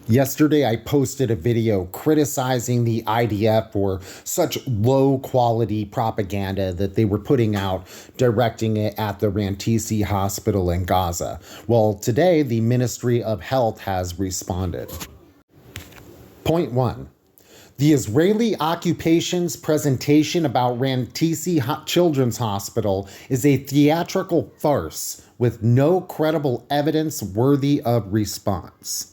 Yesterday, I posted a video criticizing the IDF for such low quality propaganda that they were putting out, directing it at the Rantisi Hospital in Gaza. Well, today, the Ministry of Health has responded. Point 1. The Israeli occupation's presentation about Rantisi Children's Hospital is a theatrical farce with no credible evidence worthy of response.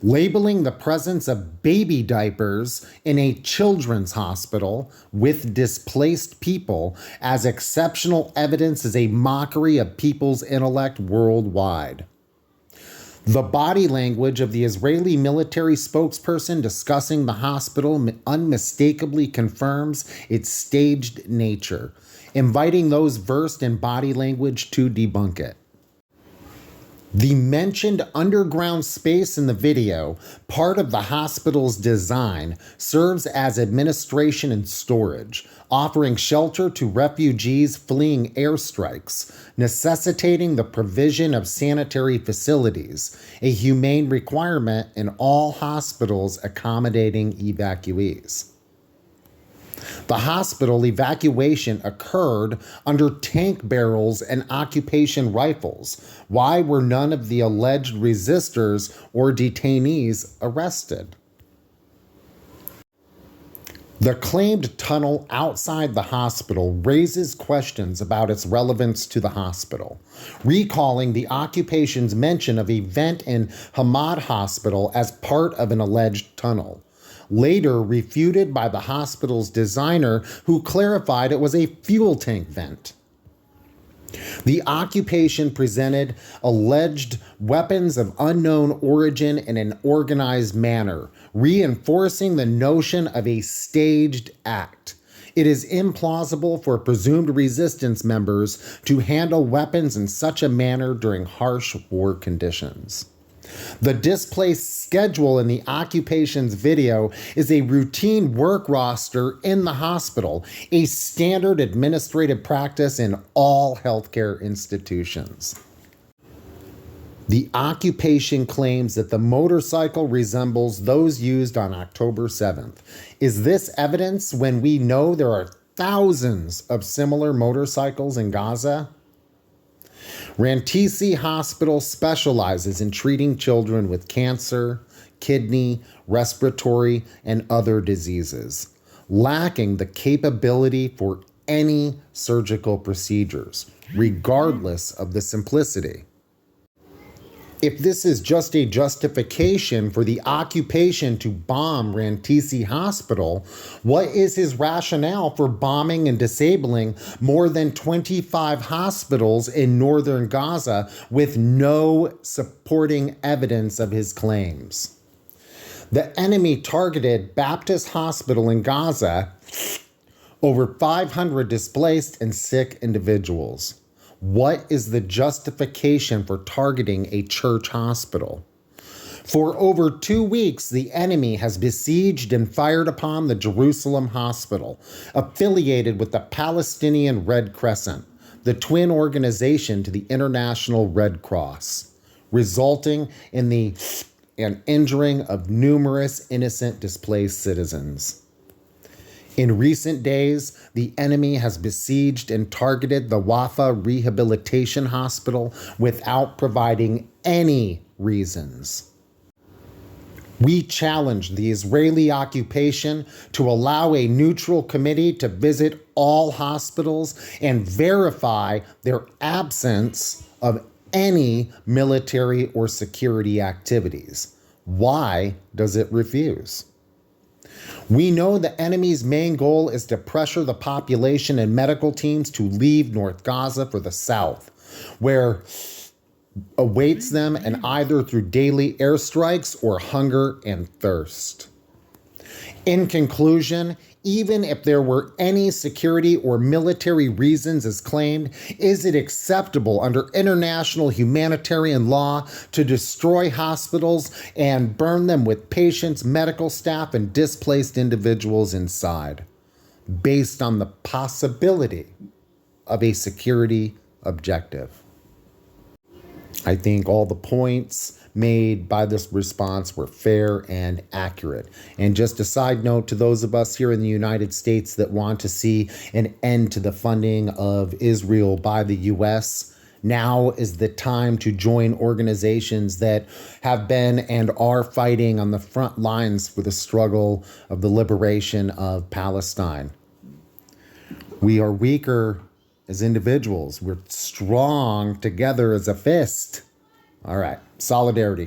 Labeling the presence of baby diapers in a children's hospital with displaced people as exceptional evidence is a mockery of people's intellect worldwide. The body language of the Israeli military spokesperson discussing the hospital unmistakably confirms its staged nature, inviting those versed in body language to debunk it. The mentioned underground space in the video, part of the hospital's design, serves as administration and storage, offering shelter to refugees fleeing airstrikes, necessitating the provision of sanitary facilities, a humane requirement in all hospitals accommodating evacuees. The hospital evacuation occurred under tank barrels and occupation rifles. Why were none of the alleged resistors or detainees arrested? The claimed tunnel outside the hospital raises questions about its relevance to the hospital, recalling the occupation's mention of a vent in Hamad Hospital as part of an alleged tunnel. Later refuted by the hospital's designer, who clarified it was a fuel tank vent. The occupation presented alleged weapons of unknown origin in an organized manner, reinforcing the notion of a staged act. It is implausible for presumed resistance members to handle weapons in such a manner during harsh war conditions. The displaced schedule in the occupation's video is a routine work roster in the hospital, a standard administrative practice in all healthcare institutions. The occupation claims that the motorcycle resembles those used on October 7th. Is this evidence when we know there are thousands of similar motorcycles in Gaza? Rantisi Hospital specializes in treating children with cancer, kidney, respiratory, and other diseases, lacking the capability for any surgical procedures, regardless of the simplicity. If this is just a justification for the occupation to bomb Rantisi Hospital, what is his rationale for bombing and disabling more than 25 hospitals in northern Gaza with no supporting evidence of his claims? The enemy targeted Baptist Hospital in Gaza, over 500 displaced and sick individuals. What is the justification for targeting a church hospital? For over 2 weeks, the enemy has besieged and fired upon the Jerusalem hospital, affiliated with the Palestinian Red Crescent, the twin organization to the International Red Cross, resulting in the injuring of numerous innocent displaced citizens. In recent days, the enemy has besieged and targeted the Wafa Rehabilitation Hospital without providing any reasons. We challenge the Israeli occupation to allow a neutral committee to visit all hospitals and verify their absence of any military or security activities. Why does it refuse? We know the enemy's main goal is to pressure the population and medical teams to leave North Gaza for the south, where awaits them, and either through daily airstrikes or hunger and thirst. In conclusion, even if there were any security or military reasons as claimed, is it acceptable under international humanitarian law to destroy hospitals and burn them with patients, medical staff, and displaced individuals inside, based on the possibility of a security objective? I think all the points made by this response were fair and accurate. And just a side note to those of us here in the United States that want to see an end to the funding of Israel by the U.S., now is the time to join organizations that have been and are fighting on the front lines for the struggle of the liberation of Palestine. We are weaker as individuals. We're strong together as a fist. All right. Solidarity.